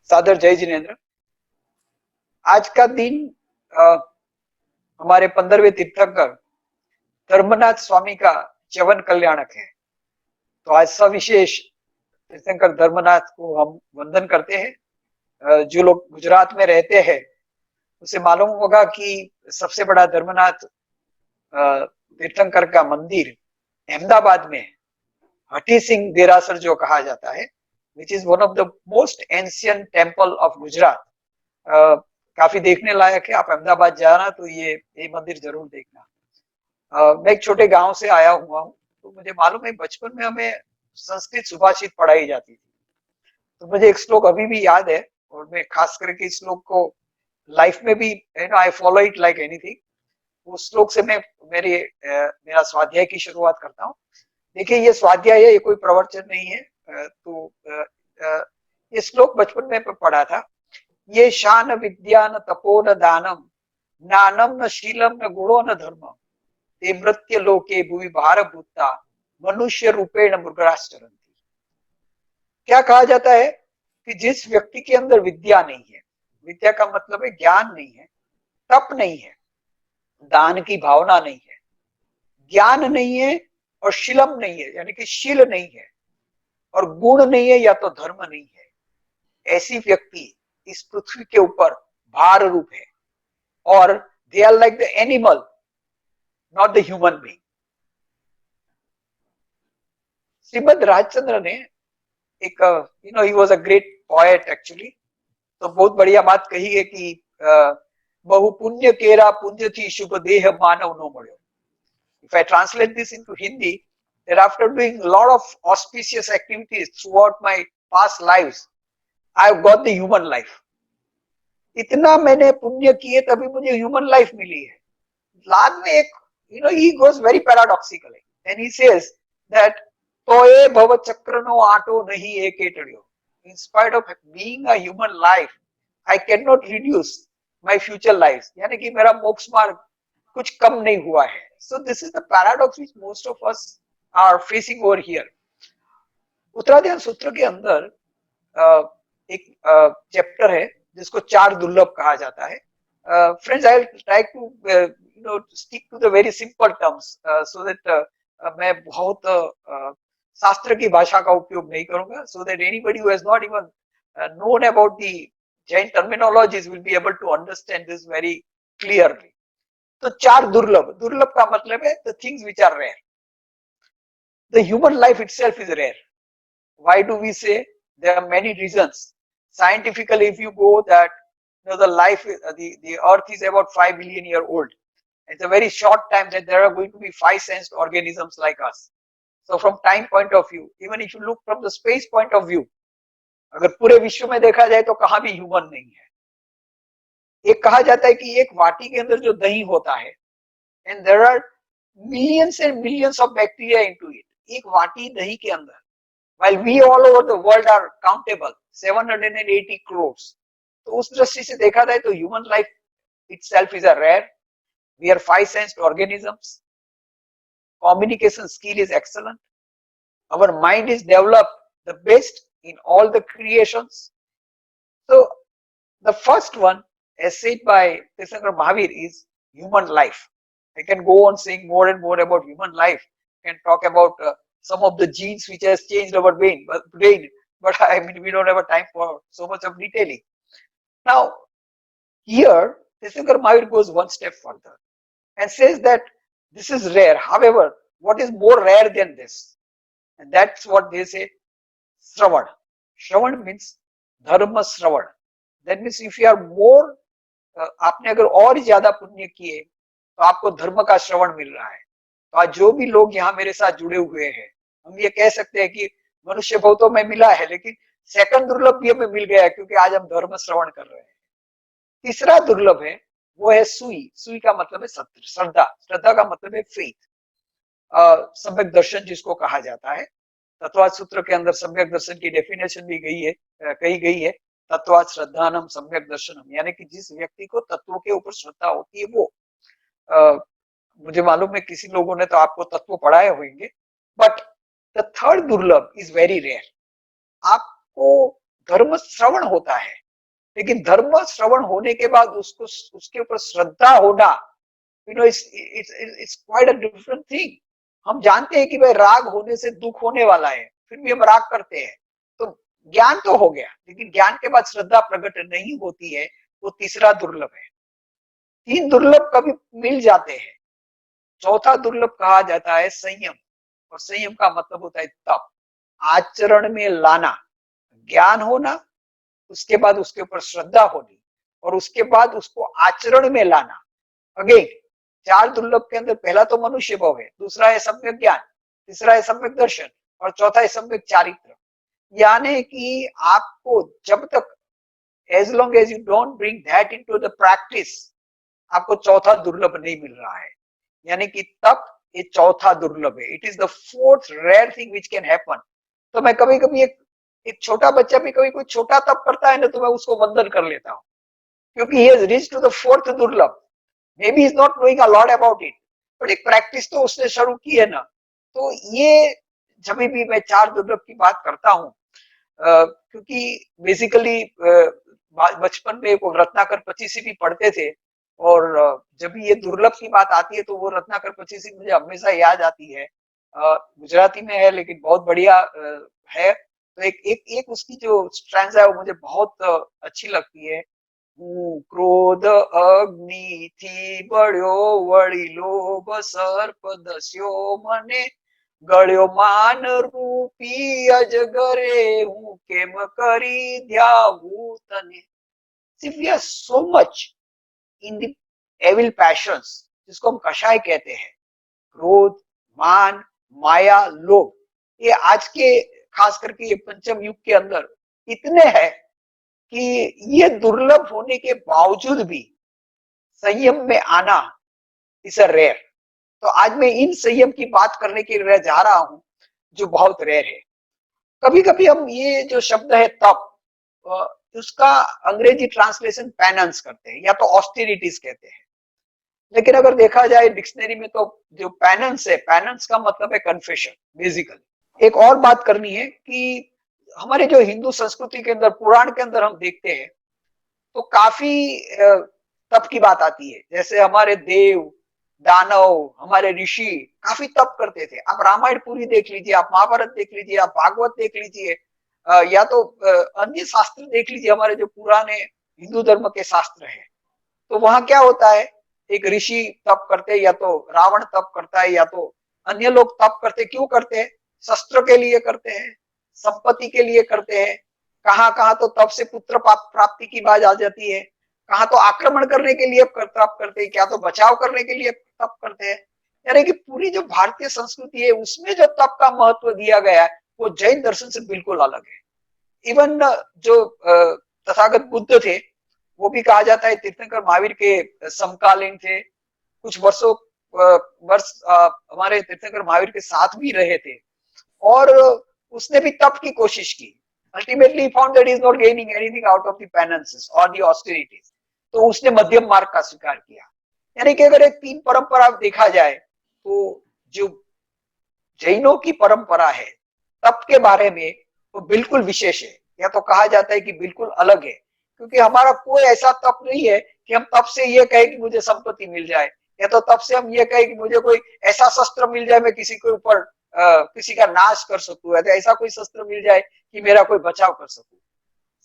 सादर जय जिनेन्द्र। आज का दिन हमारे 15वें तीर्थंकर धर्मनाथ स्वामी का च्यवन कल्याणक है। तो आज सविशेष तीर्थंकर धर्मनाथ को हम वंदन करते हैं। जो लोग गुजरात में रहते हैं उसे मालूम होगा कि सबसे बड़ा धर्मनाथ तीर्थंकर का मंदिर अहमदाबाद में है, हठी सिंह देरासर जो कहा जाता है, which is one of the most ancient temple of Gujarat. काफी देखने लायक है। आप अहमदाबाद जाना तो ये मंदिर जरूर देखना। मैं एक छोटे गांव से आया हुआ हूँ, तो मुझे मालूम है बचपन में हमें संस्कृत सुभाषित पढ़ाई जाती थी। तो मुझे एक श्लोक अभी भी याद है और मैं खास करके इस श्लोक को लाइफ में भी I follow it like anything. उस श्लोक से मैं मेरा स्वाध्याय की शुरुआत करता हूँ। देखिए, ये स्वाध्याय है, ये कोई प्रवचन नहीं है। ये श्लोक बचपन में पढ़ा था। ये शान विद्या न तपो न दानम, नानम न शीलम न गुणो न धर्मम, ते मृत्य लोके भुवि भार भूता, मनुष्य रूपेण मृगराश्चरन्ति। क्या कहा जाता है कि जिस व्यक्ति के अंदर विद्या नहीं है, विद्या का मतलब है ज्ञान नहीं है, तप नहीं है, दान की भावना नहीं है, ज्ञान नहीं है और शीलम नहीं है, यानी कि शील नहीं है, और गुण नहीं है या तो धर्म नहीं है, ऐसी व्यक्ति इस पृथ्वी के ऊपर भार रूप है। और they are like the animal, not the human being. Shrimad Rajchandra ने एक he was a great poet actually. तो बहुत बढ़िया बात कही है कि बहु पुण्य केरा पुण्य थी शुभ देह मानव no मळ्यो। If I translate this into Hindi, that after doing a lot of auspicious activities throughout my past lives, I have got the human life. इतना मैंने पुण्य किए तभी मुझे ह्यूमन लाइफ मिली है। बाद में एक he goes very paradoxically and he says that तोए भव चक्र नो आटो नहीं एक एटड़ियो। In spite of being a human life, I cannot reduce my future lives. यानी कि मेरा मोक्ष मार्ग कुछ कम नहीं हुआ है। So this is the paradox which most of us are facing over here. उत्तराध्यान सूत्र के अंदर एक चैप्टर है जिसको चार दुर्लभ कहा जाता है। Friends, I will try to stick to the very simple terms so that मैं बहुत शास्त्र की भाषा का उपयोग नहीं करूंगा, so that anybody who has not even known about the Jain terminologies will be able to understand this very clearly. तो चार दुर्लभ, दुर्लभ का मतलब है the things which are rare. The human life itself is rare. Why do we say? There are many reasons. Scientifically, if you go that the life, the earth is about 5 billion years old. It's a very short time that there are going to be 5 sensed organisms like us. So from time point of view, even if you look from the space point of view, अगर पूरे विश्व में देखा जाए तो कहाँ भी human नहीं है। एक कहा जाता है कि एक वाटी के अंदर जो दही होता है, and there are millions and millions of bacteria into it. एक वाटी दही के अंदर, while we all over the world are countable 780 crores. तो उस दृष्टि से देखा जाए तो human life itself is a rare. We are 5 sensed organisms. Communication skill is excellent. Our mind is developed the best in all the creations. So the first one, as said by Tirthankar Mahavir, is human life. I can go on saying more and more about human life. I can talk about some of the genes which has changed our brain, but I mean we don't have a time for so much of detailing. Now, here Tirthankar Mahavir goes one step further and says that this is rare. However, what is more rare than this? And that's what they say, Shravan. Shravan means dharma Shravan. That means if you are more, आपने अगर और ज्यादा पुण्य किए तो आपको धर्म का श्रवण मिल रहा है। तो आज जो भी लोग यहाँ मेरे साथ जुड़े हुए हैं, हम ये कह सकते हैं कि मनुष्य बहुतों में मिला है, लेकिन सेकंड दुर्लभ भी हमें मिल गया है क्योंकि आज हम धर्म श्रवण कर रहे हैं। तीसरा दुर्लभ है, वो है सुई। सुई का मतलब है श्रद्धा। श्रद्धा का मतलब है फेथ। सम्यक दर्शन जिसको कहा जाता है, तत्वाद सूत्र के अंदर सम्यक दर्शन की डेफिनेशन भी कही गई है, तत्वाद श्रद्धानम सम्यक दर्शनम, यानी कि जिस व्यक्ति को तत्वों के ऊपर श्रद्धा होती है वो। मुझे मालूम है किसी लोगों ने तो आपको तत्व पढ़ाए होंगे, बट द थर्ड दुर्लभ इज वेरी रेयर। आपको धर्म श्रवण होता है, लेकिन धर्म श्रवण होने के बाद उसको उसके ऊपर श्रद्धा होना, it's quite a different thing. हम जानते हैं कि भाई राग होने से दुख होने वाला है, फिर भी हम राग करते हैं। तो ज्ञान तो हो गया, लेकिन ज्ञान के बाद श्रद्धा प्रकट नहीं होती है, वो तीसरा दुर्लभ है। तीन दुर्लभ कभी मिल जाते हैं, चौथा दुर्लभ कहा जाता है संयम। और संयम का मतलब होता है तप, आचरण में लाना, ज्ञान होना, उसके बाद उसके ऊपर श्रद्धा होनी, और उसके बाद उसको आचरण में लाना। अगेन, चार दुर्लभ के अंदर पहला तो मनुष्य भाव है, दूसरा है सम्यक ज्ञान, तीसरा है सम्यक दर्शन, और चौथा है सम्यक चारित्र। यानी कि आपको जब तक, as long as you don't bring that into the practice, आपको चौथा दुर्लभ नहीं मिल रहा है। यानी कि तप ये चौथा दुर्लभ है। It is the fourth rare thing which can happen. तो मैं कभी कभी एक छोटा बच्चा भी कभी कोई छोटा तप करता है ना, तो मैं उसको वंदन कर लेता हूँ, क्योंकि he has reached to the fourth दुर्लभ। Maybe he's not knowing a lot about it, but एक प्रैक्टिस तो उसने शुरू की है ना। तो ये जब भी मैं चार दुर्लभ की बात करता हूँ, क्योंकि बेसिकली बचपन में वो रत्नाकर पचीसी भी पढ़ते थे, और जब भी ये दुर्लभ की बात आती है तो वो रत्नाकर पचीसी मुझे हमेशा याद आती है। गुजराती में है लेकिन बहुत बढ़िया है। तो एक एक एक उसकी जो स्ट्रैंजा है वो मुझे बहुत अच्छी लगती है। क्रोध अग्नि थी बड़ो वड़ीलो बसर्प दस्यो मने गळ्यो मान रूपी अजगरे हूँ केम करी ध्यावू तने। See, we are so much in the evil passions, जिसको हम कषाय कहते हैं, क्रोध, मान, माया, लोभ, ये आज के खास करके ये पंचम युग के अंदर इतने हैं कि ये दुर्लभ होने के बावजूद भी संयम में आना इज अ रेयर। तो आज मैं इन संयम की बात करने के लिए जा रहा हूं, जो बहुत रेयर है। कभी कभी हम ये जो शब्द है तप, उसका अंग्रेजी ट्रांसलेशन पेनेंस करते हैं या तो ऑस्टेरिटीज कहते हैं। लेकिन अगर देखा जाए डिक्शनरी में तो जो पेनेंस है, पेनेंस का मतलब है कन्फेशन बेसिकली। एक और बात करनी है कि हमारे जो हिंदू संस्कृति के अंदर, पुराण के अंदर हम देखते हैं तो काफी तप की बात आती है। जैसे हमारे देव, दानव, हमारे ऋषि काफी तप करते थे। आप रामायण पूरी देख लीजिए, आप महाभारत देख लीजिए, आप भागवत देख लीजिए, या तो अन्य शास्त्र देख लीजिए, हमारे जो पुराने हिंदू धर्म के शास्त्र हैं। तो वहां क्या होता है, एक ऋषि तप करते, या तो रावण तप करता है, या तो अन्य लोग तप करते। क्यों करते हैं? शस्त्र के लिए करते हैं, संपत्ति के लिए करते हैं। कहाँ कहाँ तो तप से पुत्र प्राप्ति की बात आ जाती है, कहाँ तो आक्रमण करने के लिए तप करते हैं, क्या तो बचाव करने के लिए तप करते हैं। यानी कि पूरी जो भारतीय संस्कृति है उसमें जो तप का महत्व दिया गया है वो जैन दर्शन से बिल्कुल अलग है। इवन जो तथागत बुद्ध थे, वो भी कहा जाता है तीर्थंकर महावीर के समकालीन थे। कुछ वर्ष हमारे तीर्थंकर महावीर के साथ भी रहे थे, और उसने भी तप की कोशिश की। Ultimately found that is not gaining anything out of the penances और द ऑस्टेरिटीज, तो उसने मध्यम मार्ग का स्वीकार किया। यानी कि अगर एक तीन परंपरा देखा जाए तो जो जैनों की परंपरा है तप के बारे में वो बिल्कुल विशेष है, या तो कहा जाता है कि बिल्कुल अलग है। क्योंकि हमारा कोई ऐसा तप नहीं है कि हम तप से ये कहे कि मुझे संपत्ति मिल जाए, या तो तप से हम ये कहे कि मुझे कोई ऐसा शस्त्र मिल जाए मैं किसी के ऊपर किसी का नाश कर सकूं, या तो ऐसा कोई शस्त्र मिल जाए कि मेरा कोई बचाव कर सकूं।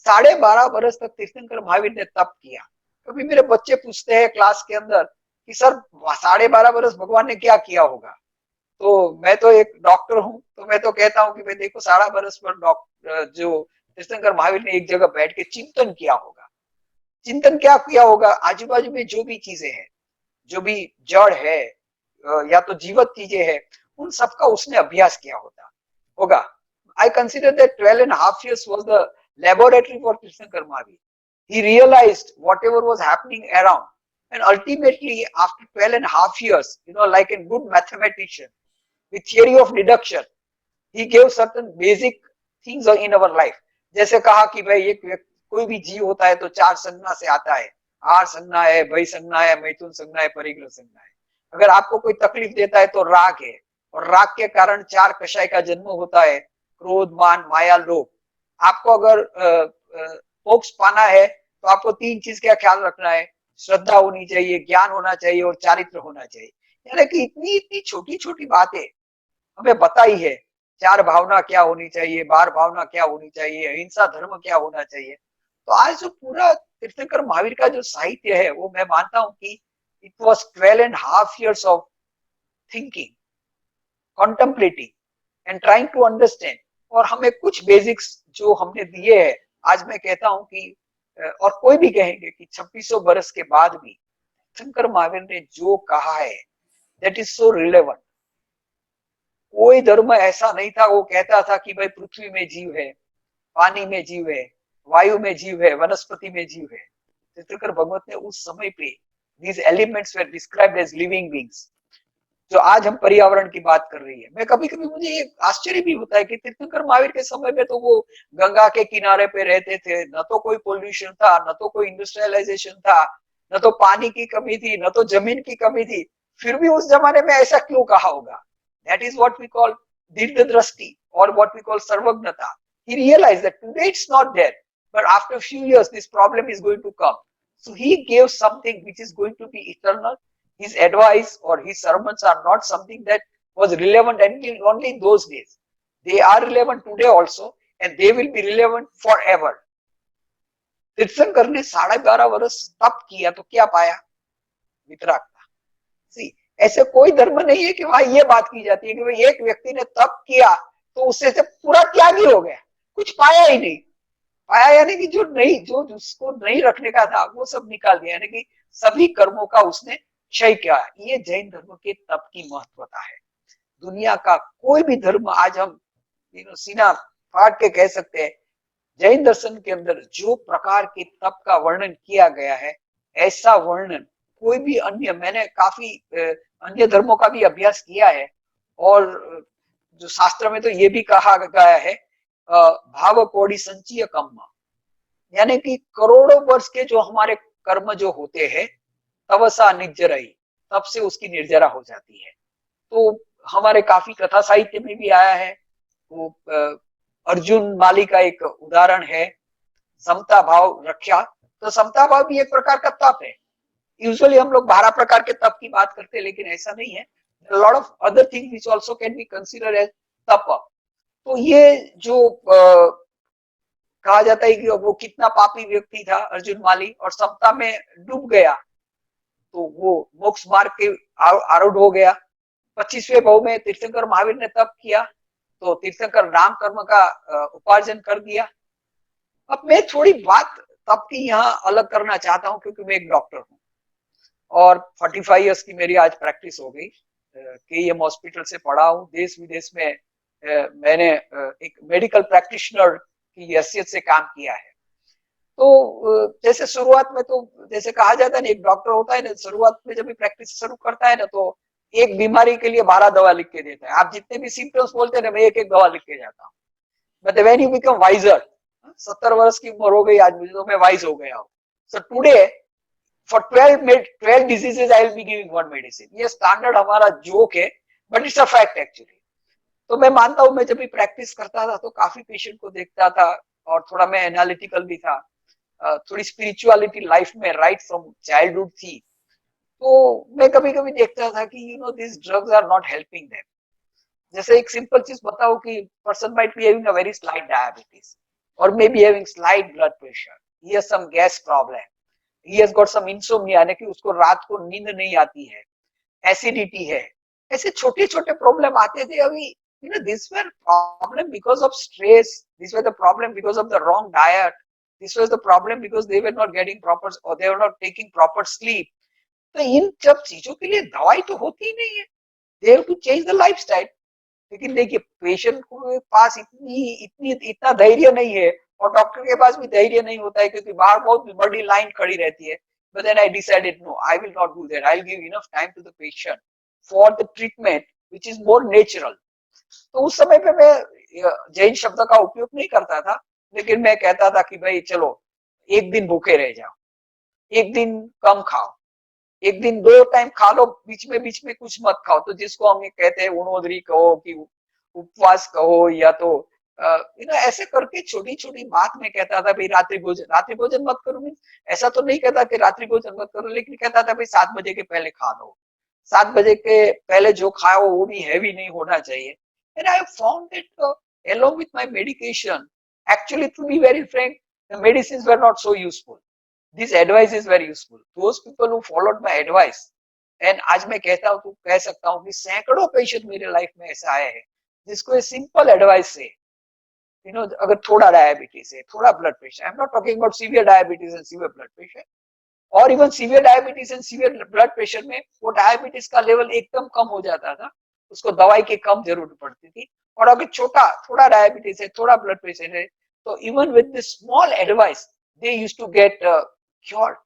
12.5 बरस तक तीर्थंकर महावीर ने तप किया। कभी मेरे बच्चे पूछते हैं क्लास के अंदर कि सर 12.5 बरस भगवान ने क्या किया होगा, तो मैं तो एक डॉक्टर हूं, तो मैं तो कहता हूं कि भाई देखो 12.5 बरस पर डॉक्टर जो तीर्थंकर महावीर ने एक जगह बैठ के चिंतन किया होगा। चिंतन क्या किया होगा? आजू बाजू में जो भी चीजें हैं, जो भी जड़ है या तो जीवित चीजें हैं, उन सबका उसने अभ्यास किया होगा। I consider that 12.5 years was the laboratory for Tirthankar Mahavir. He realized whatever was happening around, and ultimately after 12.5 years, like a good mathematician with theory of deduction, he gave certain basic things in our life. जैसे कहा कि भाई ये कोई भी जीव होता है तो 4 संज्ञा से आता है, आहार संज्ञा है, भय संज्ञा है, मैथुन संज्ञा है, परिग्रह संज्ञा है। अगर आपको कोई तकलीफ देता है तो राग है, और राग के कारण 4 कषाय का जन्म होता है, क्रोध, मान, माया, लोभ। आपको अगर मोक्ष पाना है तो आपको 3 चीज का ख्याल रखना है, श्रद्धा होनी चाहिए, ज्ञान होना चाहिए और चारित्र होना चाहिए। यानी कि इतनी इतनी छोटी छोटी बातें हमें बताई है। चार भावना क्या होनी चाहिए, बार भावना क्या होनी चाहिए, अहिंसा धर्म क्या होना चाहिए। तो आज जो पूरा तीर्थंकर महावीर का जो साहित्य है वो मैं मानता हूं कि it was 12.5 years of thinking, contemplating and trying to understand. और हमें कुछ बेसिक्स जो हमने दिए हैं, आज मैं कहता हूं कि और कोई भी कहेंगे कि 2600 बरस के बाद भी शंकर महावीर ने जो कहा है दैट इज सो रिलेवेंट। कोई धर्म ऐसा नहीं था वो कहता था कि भाई पृथ्वी में जीव है, पानी में जीव है, वायु में जीव है, वनस्पति में जीव है। तीर्थंकर भगवत ने उस समय पे these elements were described as living beings। जो आज हम पर्यावरण की बात कर रही है, मैं कभी कभी मुझे ये आश्चर्य भी होता है कि तीर्थंकर महावीर के समय में तो वो गंगा के किनारे पे रहते थे, न तो कोई पोल्यूशन था, न तो कोई इंडस्ट्रियलाइजेशन था, न तो पानी की कमी थी, न तो जमीन की कमी थी। फिर भी उस जमाने में ऐसा क्यों कहा होगा? That is what we call दीर्घ दृष्टि और व्हाट वी कॉल सर्वज्ञता। He realized that today it's not there, but after a few years this problem is going to come. So he gave something which is going to be eternal. His advice or his sermons are not something that was relevant only in those days. They are relevant today also, and they will be relevant forever. तीर्थंकर ने 12.5 वर्ष तप किया तो क्या पाया? वितरागता। सी, ऐसे कोई धर्म नहीं है कि वहां ये बात की जाती है कि भाई एक व्यक्ति ने तप किया तो उससे से पूरा त्यागी हो गया, कुछ पाया ही नहीं। पाया यानी कि जो नहीं, जो उसको नहीं रखने का था वो सब निकाल दिया, यानी कि सभी कर्मों का उसने क्षय किया। ये जैन धर्म के तप की महत्वता है। दुनिया का कोई भी धर्म आज हम सीना फाड़ के कह सकते हैं, जैन दर्शन के अंदर जो प्रकार के तप का वर्णन किया गया है, ऐसा वर्णन कोई भी अन्य, मैंने काफी अन्य धर्मों का भी अभ्यास किया है। और जो शास्त्र में तो ये भी कहा गया है, भाव कोड़ी संचय कम, यानी कि करोड़ों वर्ष के जो हमारे कर्म जो होते हैं, तवसा निर्जरई, तब से उसकी निर्जरा हो जाती है। तो हमारे काफी कथा साहित्य में भी आया है। वो अर्जुन माली का एक उदाहरण है, समता भाव रक्षा। तो समता भाव भी एक प्रकार का तप है। यूजुअली हम लोग 12 प्रकार के तप की बात करते हैं, लेकिन ऐसा नहीं है। Lot of other things which also can be considered as तप। तो ये जो कहा जाता है कि वो कितना पापी व्यक्ति था अर्जुन माली, और समता में डूब गया तो वो मोक्ष मार्ग के आरूढ़ हो गया। 25वें भाव में तीर्थंकर महावीर ने तप किया तो तीर्थंकर नाम कर्म का उपार्जन कर दिया। अब मैं थोड़ी बात तप की यहाँ अलग करना चाहता हूँ, क्योंकि मैं एक डॉक्टर हूँ और 45 इयर्स की मेरी आज प्रैक्टिस हो गई। केईएम हॉस्पिटल से पढ़ा हूँ, देश विदेश में मैंने एक मेडिकल प्रैक्टिशनर की हैसियत से काम किया है। तो जैसे शुरुआत में तो जैसे कहा जाता है ना, एक डॉक्टर होता है ना, शुरुआत में जब भी प्रैक्टिस शुरू करता है ना तो एक बीमारी के लिए 12 दवा लिख के देता है। आप जितने भी सिम्टम्स बोलते हैं ना, मैं एक एक दवा लिख के जाता हूँ। मतलब व्हेन यू बिकम वाइजर, 70 वर्ष की उम्र हो गई आज मुझे, तो मैं वाइज हो गया हूँ। So today for 12 diseases I will be giving one medicine. ये स्टैंडर्ड हमारा जोक है, but it's a fact actually. तो मैं मानता हूँ, मैं जब भी प्रैक्टिस करता था तो काफी पेशेंट को देखता था और थोड़ा मैं एनालिटिकल भी था। थोड़ी स्पिरिचुअलिटी लाइफ में राइट फ्रॉम चाइल्डहुड थी। तो मैं कभी कभी देखता था कि this drugs are not helping them. जैसे एक सिंपल चीज बताओ कि person might be having a very slight diabetes और may be having slight blood pressure, he has some gas problem, he has got some insomnia, यानी कि उसको रात को नींद नहीं आती है, एसिडिटी है। ऐसे छोटे छोटे प्रॉब्लम आते थे। अभी this were problem because of stress, these were the problem because of the wrong diet, this was the problem because they were not getting proper or they were not taking proper sleep। तो इन सब चीजों के लिए दवाई तो होती ही नहीं है, they have to change the lifestyle। लेकिन देखिए पेशेंट को पास इतनी इतनी इतना धैर्य नहीं है, और डॉक्टर के पास भी धैर्य नहीं होता है, क्योंकि बाहर बहुत बड़ी लाइन खड़ी रहती है। But then I decided no, I will not do that, I'll give enough time to the patient for the treatment which is more natural। तो उस समय पे मैं जैन शब्द का उपयोग नहीं करता था, लेकिन मैं कहता था कि भाई चलो एक दिन भूखे रह जाओ, एक दिन कम खाओ, एक दिन 2 टाइम खा लो, बीच में कुछ मत खाओ। तो जिसको हम कहते हैं उणोदरी कहो कि उपवास कहो, या तो ऐसे करके छोटी छोटी बात में कहता था भाई रात्रि भोजन मत करो, मीन्स ऐसा तो नहीं कहता कि रात्रि भोजन मत करो, लेकिन कहता था भाई 7 बजे के पहले खा लो, 7 बजे के पहले जो खाओ वो भी हैवी नहीं होना चाहिए. And I found it along with my medication, actually to be very frank, the medicines were not so useful. This advice is very useful. Those people who followed my advice, and आज मैं कहता हूँ तो कह सकता हूँ कि सैकड़ों पेशेंट मेरे लाइफ में ऐसा आए हैं जिसको सिंपल एडवाइस से, अगर थोड़ा डायबिटीज है, थोड़ा blood pressure, I am not talking about severe diabetes and severe blood pressure, और even severe diabetes and severe blood pressure में वो डायबिटीज का लेवल एकदम कम हो जाता था, उसको दवाई की कम जरूरत पड़ती थी. और अगर थोड़ा डायबिटीज है, थोड़ा ब्लड प्रेशर है, तो even with this small advice they used to get cured.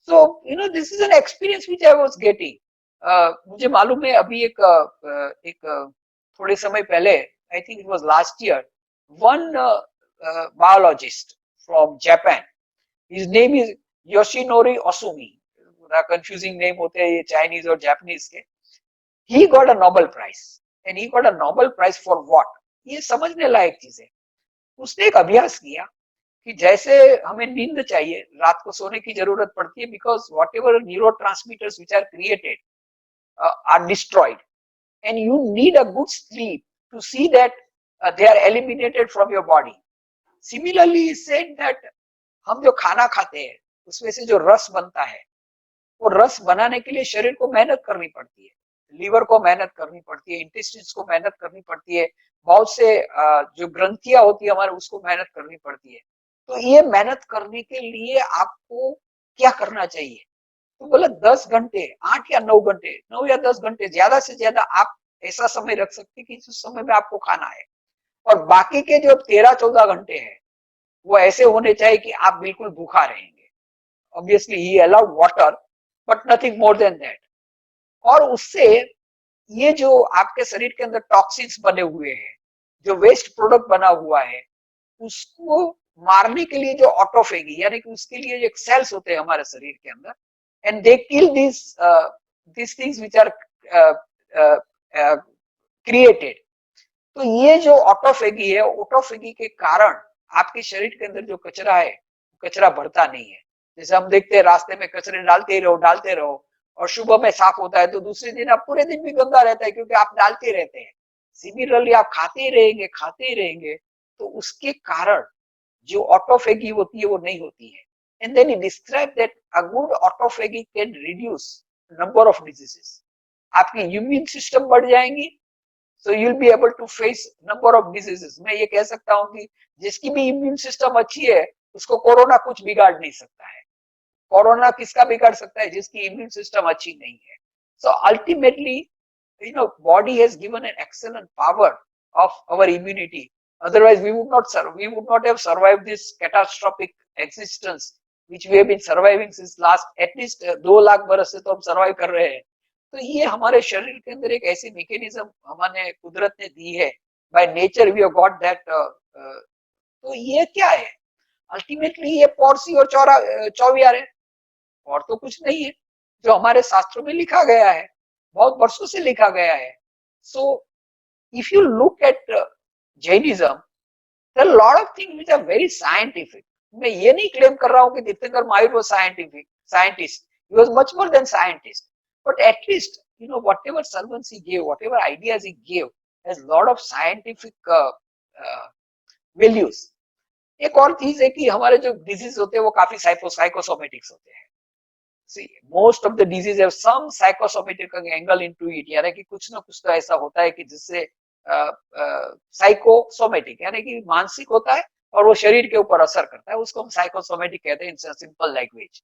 So this is an experience which I was getting. मुझे मालूम है अभी थोड़े समय पहले, I think it was last year, one biologist from Japan, his name is Yoshinori Ohsumi, confusing name होते हैं ये चाइनीज और जापानीज के. He got a Nobel prize, and he got a Nobel prize for what? ये समझने लायक चीज है. उसने एक अभ्यास किया कि जैसे हमें नींद चाहिए, रात को सोने की जरूरत पड़ती है, because whatever neurotransmitters which are created are destroyed, and you need a good sleep to see that they are eliminated from your body. Similarly, he said that हम जो खाना खाते हैं उसमें से जो रस बनता है, वो रस बनाने के लिए शरीर को मेहनत करनी पड़ती है, लीवर को मेहनत करनी पड़ती है, इंटेस्टाइन्स को मेहनत करनी पड़ती है, बहुत से जो ग्रंथियां होती है हमारे, उसको मेहनत करनी पड़ती है. तो ये मेहनत करने के लिए आपको क्या करना चाहिए? तो बोला 10 घंटे, 8 या 9 घंटे, 9 या 10 घंटे, ज्यादा से ज्यादा आप ऐसा समय रख सकते कि जिस समय में आपको खाना है, और बाकी के जो 13-14 घंटे हैं वो ऐसे होने चाहिए कि आप बिल्कुल भूखा रहेंगे. Obviously he allowed water, but nothing more than that. और उससे ये जो आपके शरीर के अंदर टॉक्सिन्स बने हुए हैं, जो वेस्ट प्रोडक्ट बना हुआ है, उसको मारने के लिए जो ऑटोफेगी, यानी कि उसके लिए एक सेल्स होते हैं हमारे शरीर के अंदर, and they kill this things which are created. तो ये जो ऑटोफेगी है, ऑटोफेगी के कारण आपके शरीर के अंदर जो कचरा है, कचरा बढ़ता नहीं है. जैसे हम देखते हैं रास्ते में कचरे डालते रहो, और सुबह में साफ होता है तो दूसरे दिन आप पूरे दिन भी गंदा रहता है, क्योंकि आप डालते रहते हैं. सिमिलरली आप खाते ही रहेंगे, तो उसके कारण जो ऑटोफेगी होती है वो नहीं होती है. And then he describe that a good autophagy can reduce number of diseases. आपकी इम्यून सिस्टम बढ़ जाएंगी, so you'll be able to face number of diseases. मैं ये कह सकता हूँ कि जिसकी भी इम्यून सिस्टम अच्छी है उसको कोरोना कुछ बिगाड़ नहीं सकता है. कोरोना किसका बिगाड़ सकता है? जिसकी इम्यून सिस्टम अच्छी नहीं है. So ultimately, body has given an excellent power of our immunity. Otherwise, we would not have survived this catastrophic existence which we have been surviving since last at least 2 lakh बरस से तो हम survive कर रहे हैं. तो ये हमारे शरीर के अंदर एक ऐसी मैकेनिज्म हमारे कुदरत ने दी है, by nature we have got that. तो ये क्या है? अल्टीमेटली ये पॉर्सी और चौवियार है, और तो कुछ नहीं है, जो हमारे शास्त्रों में लिखा गया है, बहुत वर्षों से लिखा गया है. So if you look at Jainism, there are lot of things which are very scientific. मैं ये नहीं क्लेम कर रहा हूँ कि तीर्थंकर Mahavir was scientist, he was much more than scientist. But at least, whatever sermons he gave, whatever ideas he gave, has lot of scientific values. एक और चीज है कि हमारे जो डिजीज होते हैं वो काफी साइकोसोमेटिक्स होते हैं. See, most of the disease have some psychosomatic angle into it. यानी कि कुछ ना कुछ तो ऐसा होता है कि जिससे साइकोसोमेटिक यानी कि मानसिक होता है और वो शरीर के ऊपर असर करता है, उसको हम साइकोसोमेटिक कहते हैं. इन सिंपल लैंग्वेज,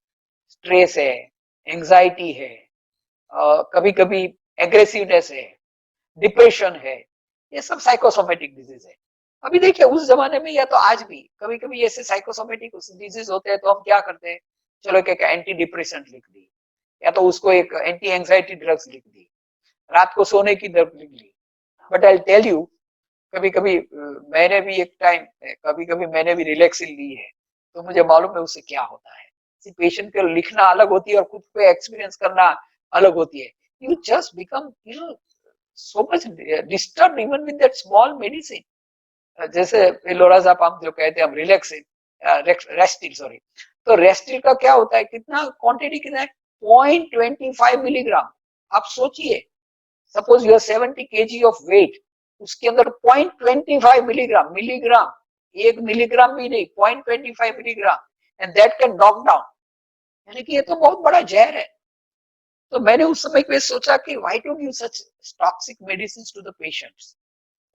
स्ट्रेस है, एंजाइटी है, कभी कभी एग्रेसिवनेस है, डिप्रेशन है, ये सब साइकोसोमेटिक डिजीज है. अभी देखिए उस जमाने में या तो आज भी कभी कभी ऐसे साइकोसोमेटिक डिजीज होते हैं, तो हम क्या करते हैं, चलो एक एंटी डिप्रेसेंट लिख दी, या तो उसको एक एंटी एंजाइटी ड्रग्स लिख दी, रात को सोने की दवा लिख ली. बट आई टेल यू, कभी कभी मैंने भी एक टाइम, कभी कभी मैंने भी रिलैक्सिन ली है, तो मुझे मालूम है उससे क्या होता है. पेशेंट को लिखना अलग होती है और खुद को एक्सपीरियंस करना अलग होती है. You just become, so much disturbed even with that small medicine. जैसे लोराज़ापाम जो कहते हैं हम रिलैक्सिंग, रेस्टिल सॉरी, तो रेस्टिल का क्या होता है, कितना क्वांटिटी कितना है, 0.25 मिलीग्राम। आप सोचिए, suppose your 70 kg of weight, उसके अंदर 0.25 मिलीग्राम, मिलीग्राम, 1 मिलीग्राम भी नहीं, 0.25 milligram, and that can knock down, यानी कि ये तो बहुत बड़ा जहर है। तो मैंने उस समय पे सोचा कि why to give such toxic medicine to the patients,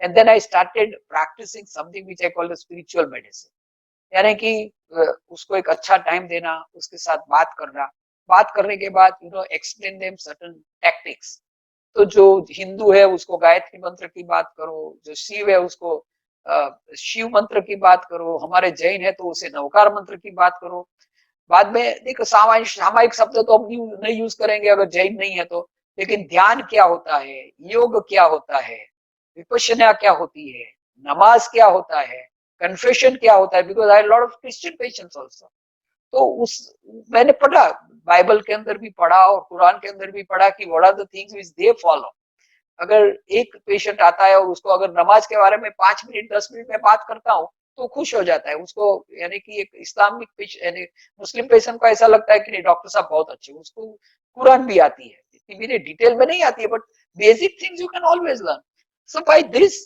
and then I started practicing something which I call the spiritual medicine, यानी कि उसको एक अच्छा टाइम देना, उसके साथ बात करना, बात करने के बाद एक्सप्लेन देम सर्टेन टैक्टिक्स। तो जो हिंदू है उसको गायत्री मंत्र की बात करो, जो शिव है उसको शिव मंत्र की बात करो, हमारे जैन है तो उसे नवकार मंत्र की बात करो। बाद में देखो, सामायिक सामायिक शब्द तो हम नहीं यूज करेंगे अगर जैन नहीं है तो, लेकिन ध्यान क्या होता है, योग क्या होता है, विपश्यना क्या होती है, नमाज क्या होता है, कन्फेशन क्या होता है, because I lot of Christian patients also. तो उस मैंने पढ़ा, बाइबल के अंदर भी पढ़ा और कुरान के अंदर भी पढ़ा कि what are the things which they follow. अगर एक पेशेंट आता है और उसको अगर नमाज के बारे में 5 मिनट 10 मिनट में बात करता हूँ तो खुश हो जाता है उसको, यानी कि एक इस्लामिक यानी मुस्लिम पेशेंट को ऐसा लगता है कि नहीं डॉक्टर साहब बहुत अच्छे, उसको कुरान भी आती है, इतनी मेरे डिटेल में नहीं आती है, but basic things you can always learn. So by this,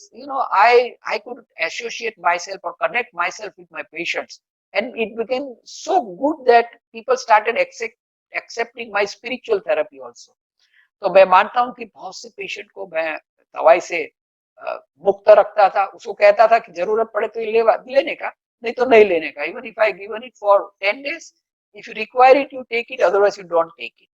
I could associate myself or connect myself with my patients, and it became so good that people started accepting my spiritual therapy also. तो मैं मानता हूँ कि बहुत से patient को मैं दवाई से मुक्त रखता था, उसको कहता था कि जरूरत पड़े तो ये लेने का, नहीं तो नहीं लेने का, even if I given it for 10 days, if you require it you take it, otherwise you don't take it.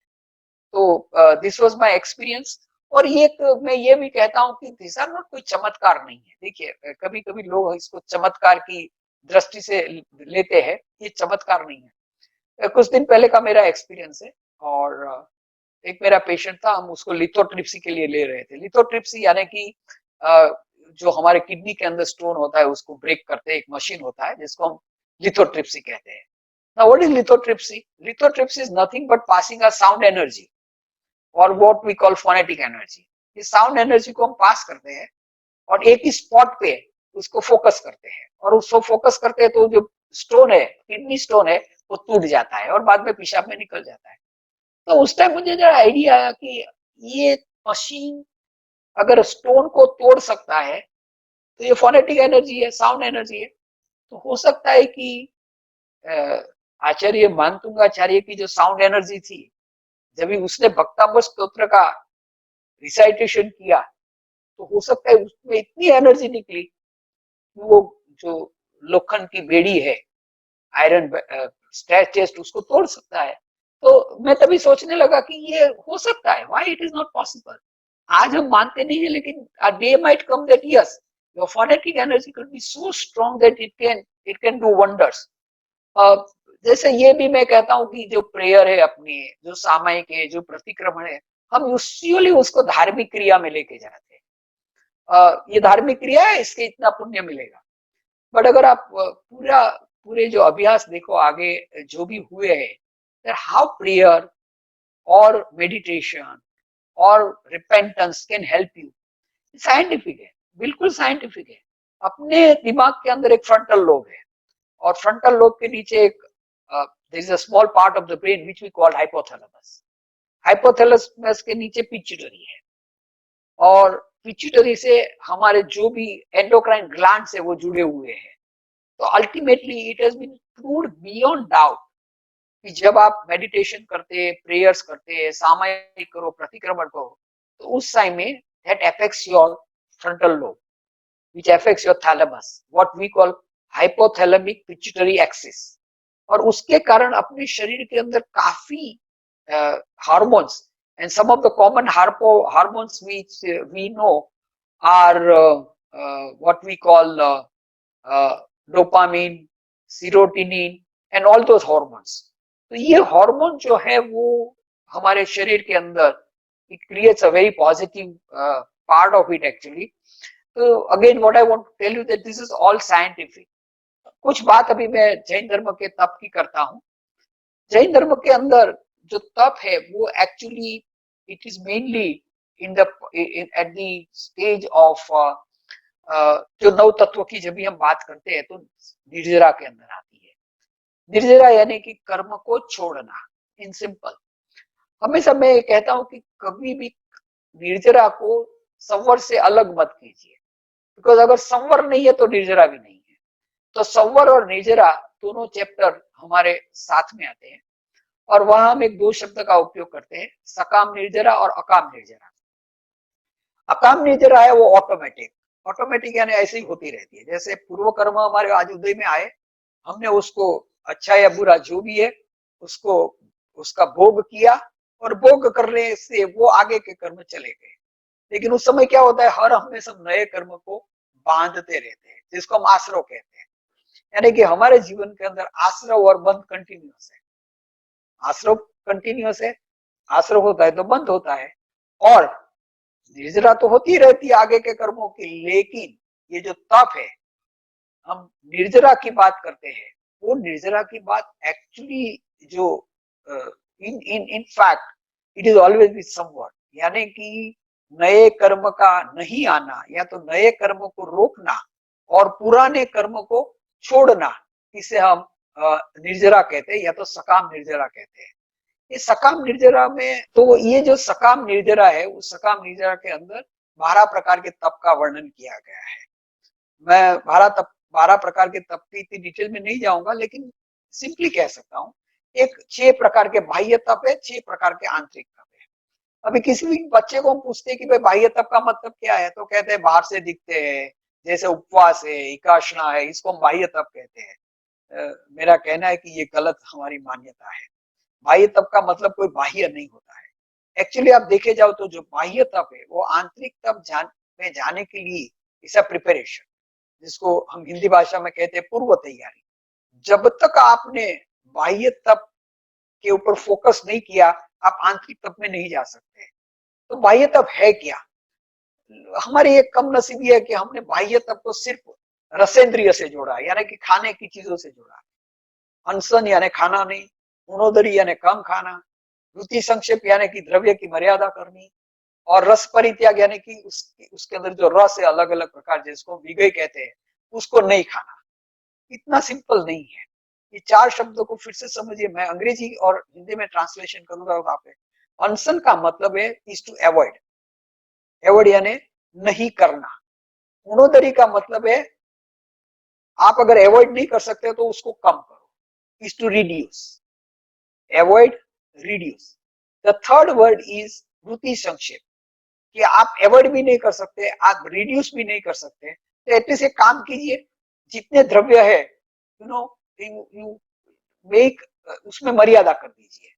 So this was my experience. और ये मैं ये भी कहता हूँ कि दिस आर नॉट, कोई चमत्कार नहीं है। देखिए कभी कभी लोग इसको चमत्कार की दृष्टि से लेते हैं, ये चमत्कार नहीं है। कुछ दिन पहले का मेरा एक्सपीरियंस है, और एक मेरा पेशेंट था, हम उसको लिथोट्रिप्सी के लिए ले रहे थे। लिथोट्रिप्सी यानी कि जो हमारे किडनी के अंदर स्टोन होता है उसको ब्रेक करते एक मशीन होता है जिसको हम लिथोट्रिप्सी कहते हैं। Now what is lithotripsy? Lithotripsy is nothing but passing a sound energy or what we call phonetic energy. इस साउंड एनर्जी को हम पास करते हैं और एक ही स्पॉट पे उसको फोकस करते हैं, और उसको फोकस करते हैं तो जो स्टोन है, किडनी स्टोन है, वो टूट जाता है और बाद में पेशाब में निकल जाता है। तो उस टाइम मुझे जो आइडिया आया कि ये मशीन अगर स्टोन को तोड़ सकता है तो ये फोनेटिक एनर्जी है, साउंड एनर्जी है, तो हो सकता है कि आचार्य मानतुंगाचार्य की जो साउंड एनर्जी थी, जब भी उसने भक्तांबर स्तोत्र का रिसाइटेशन किया, तो हो सकता है उसमें इतनी एनर्जी निकली कि वो जो लोखंड की बेड़ी है, आयरन टेस्ट, उसको तोड़ सकता है। तो मैं तभी सोचने लगा कि ये हो सकता है, why it is not possible. आज हम मानते नहीं है, लेकिन a day might come that yes your phonetic energy can be so strong that it can do wonders. जैसे ये भी मैं कहता हूँ कि जो प्रेयर है अपनी, जो सामायिक है, जो प्रतिक्रमण है, हम यूजुअली उसको धार्मिक क्रिया में लेके जाते हैं। ये धार्मिक क्रिया है, इसके इतना पुण्य मिलेगा। बट अगर आप पूरे जो अभ्यास देखो आगे जो भी हुए हैं, हाउ प्रेयर और मेडिटेशन और repentance can help you, scientific है, बिल्कुल साइंटिफिक है। अपने दिमाग के अंदर एक फ्रंटल लोब है, और फ्रंटल लोब के नीचे एक there is a small part of the brain which we call hypothalamus. Hypothalamus के नीचे पिट्यूटरी है, और पिट्यूटरी से हमारे जो भी एंडोक्राइन ग्लैंड्स है वो जुड़े हुए हैं। तो ultimately it has been proved beyond doubt कि जब आप मेडिटेशन करते, प्रेयर्स करते, सामायिक करो, प्रतिक्रमण करो, तो उस टाइम में that affects your frontal lobe which affects your thalamus, what we call hypothalamic pituitary axis। और उसके कारण अपने शरीर के अंदर काफी hormones, and some of the common hormones which we know are what we call dopamine, serotonin and all those hormones. तो ये हार्मोन जो है वो हमारे शरीर के अंदर, it creates a very positive part of it actually. तो again what I want to tell you that this is all scientific. कुछ बात अभी मैं जैन धर्म के तप की करता हूँ। जैन धर्म के अंदर जो तप है वो actually it is mainly in the at the stage of जो नौ तत्व की जब भी हम बात करते हैं तो निर्जरा के अंदर आती है। निर्जरा यानी कि कर्म को छोड़ना, इन सिंपल। हमेशा मैं ये कहता हूं कि कभी भी निर्जरा को संवर से अलग मत कीजिए, बिकॉज अगर संवर नहीं है तो निर्जरा भी नहीं है। तो संवर और निर्जरा दोनों चैप्टर हमारे साथ में आते हैं, और वहां हम एक दो शब्द का उपयोग करते हैं, सकाम निर्जरा और अकाम निर्जरा। अकाम निर्जरा है वो ऑटोमेटिक, ऑटोमेटिक यानी ऐसे ही होती रहती है। जैसे पूर्व कर्म हमारे आज उदय में आए, हमने उसको अच्छा या बुरा जो भी है उसको उसका भोग किया, और भोग करने से वो आगे के कर्म चले गए। लेकिन उस समय क्या होता है, हर हमेशा नए कर्म को बांधते रहते हैं, जिसको हम आश्रव कहते हैं। यानी कि हमारे जीवन के अंदर आश्रव और बंध कंटिन्यूस है। आश्रव कंटिन्यूस है, आश्रव होता है तो बंध होता है, और निर्जरा तो होती रहती है आगे के कर्मों की। लेकिन ये जो तप है, हम निर्जरा की बात करते हैं, वो निर्जरा की बात एक्चुअली जो in in in fact it is always with someone, यानी कि नए कर्म का नहीं आना, या तो नए कर्म को रोकना और पुराने कर्म को छोड़ना, इसे हम निर्जरा कहते हैं, या तो सकाम निर्जरा कहते हैं। ये सकाम निर्जरा में, तो ये जो सकाम निर्जरा है, उस सकाम निर्जरा के अंदर 12 प्रकार के तप का वर्णन किया गया है। मैं 12 प्रकार के तप की इतनी डिटेल में नहीं जाऊंगा, लेकिन सिंपली कह सकता हूँ, एक 6 प्रकार के बाह्य तप है, 6 प्रकार के आंतरिक तप है। अभी किसी भी बच्चे को हम पूछते हैं कि भाई बाह्य तप का मतलब क्या है, तो कहते हैं बाहर से दिखते हैं, जैसे उपवास है, एकाशना है, इसको हम बाह्य तप कहते हैं। मेरा कहना है कि ये गलत हमारी मान्यता है। बाह्य तप का मतलब कोई बाह्य नहीं होता है। एक्चुअली आप देखे जाओ तो जो बाह्य तप है वो आंतरिक तप में जाने के लिए इस प्रिपरेशन, जिसको हम हिंदी भाषा में कहते हैं पूर्व तैयारी। जब तक आपने बाह्य तप के ऊपर फोकस नहीं किया, आप आंतरिक तप में नहीं जा सकते। तो बाह्य तप है क्या? हमारी एक कम नसीबी है कि हमने बाह्य तप को सिर्फ रसेंद्रिय से जोड़ा, यानी कि खाने की चीजों से जोड़ा। अनशन यानी खाना नहीं, गुणोदरी यानी कम खाना, रुचि संक्षेप यानी कि द्रव्य की मर्यादा करनी, और रस परित्याग यानी कि उसके अंदर जो रस है अलग अलग प्रकार, जिसको विगय कहते हैं, उसको नहीं खाना। इतना सिंपल नहीं है। ये 4 शब्दों को फिर से समझिए, मैं अंग्रेजी और हिंदी में ट्रांसलेशन करूंगा वहां पे। अनशन का मतलब है इज टू अवॉइड, अवॉइड यानी नहीं करना। गुणोदरी का मतलब है आप अगर अवॉइड नहीं कर सकते तो उसको कम करो, is to reduce, avoid, reduce. The third word is रुति संक्षेप, कि आप अवॉइड भी नहीं कर सकते, आप रिड्यूस भी नहीं कर सकते, तो एटलीस्ट एक काम कीजिए, जितने द्रव्य है यू मेक, उसमें मर्यादा कर दीजिए।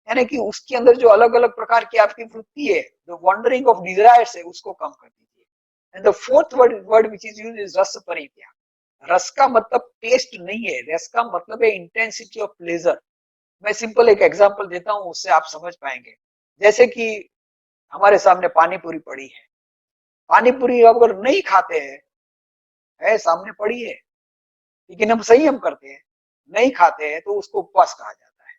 यानी कि उसके अंदर जो अलग अलग प्रकार की आपकी वृत्ति है, जो वॉन्डरिंग ऑफ डिजायर्स है, उसको कम कर दीजिए। And the fourth word which is used is रस परित्याग। रस का मतलब टेस्ट नहीं है, रस का मतलब है इंटेंसिटी ऑफ प्लेजर। मैं सिंपल एक एग्जांपल देता हूं, उससे आप समझ पाएंगे। जैसे कि हमारे सामने पानी पूरी पड़ी है, पानी पूरी अगर नहीं खाते हैं, है सामने पड़ी है, लेकिन हम संयम करते हैं, नहीं खाते हैं, तो उसको उपवास कहा जाता है।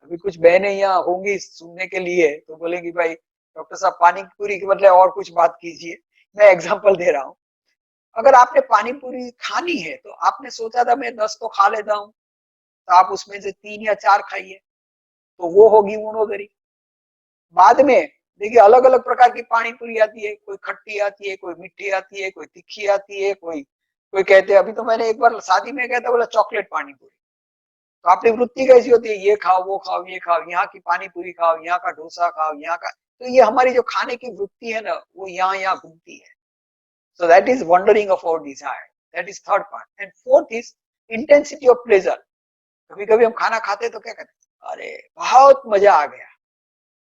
अभी कुछ बहनें यहाँ होंगी सुनने के लिए, तो बोलेंगी भाई डॉक्टर साहब पानी पूरी के बदले और कुछ बात कीजिए। मैं एग्जांपल दे रहा हूँ। अगर आपने पानी पूरी खानी है, तो आपने सोचा था मैं 10 तो खा लेता हूँ, तो आप उसमें से 3 या 4 खाइए, तो वो होगी ऊनोदरी। बाद में देखिए अलग अलग प्रकार की पानी पूरी आती है, कोई खट्टी आती है, कोई मीठी आती है, कोई तीखी आती है, कोई कोई कहते हैं, अभी तो मैंने एक बार शादी में कहता बोला चॉकलेट पानी पूरी। तो आपकी वृत्ति कैसी होती है, ये खाओ वो खाओ ये खाओ, यहाँ की पानी पूरी खाओ, यहाँ का डोसा खाओ, यहाँ का। तो ये हमारी जो खाने की वृत्ति है ना, वो यहाँ यहाँ घूमती है। So that is wandering of our desire, that is third part. And fourth is intensity of pleasure. कभी कभी हम खाना खाते हैं तो क्या कहते हैं, अरे बहुत मजा आ गया।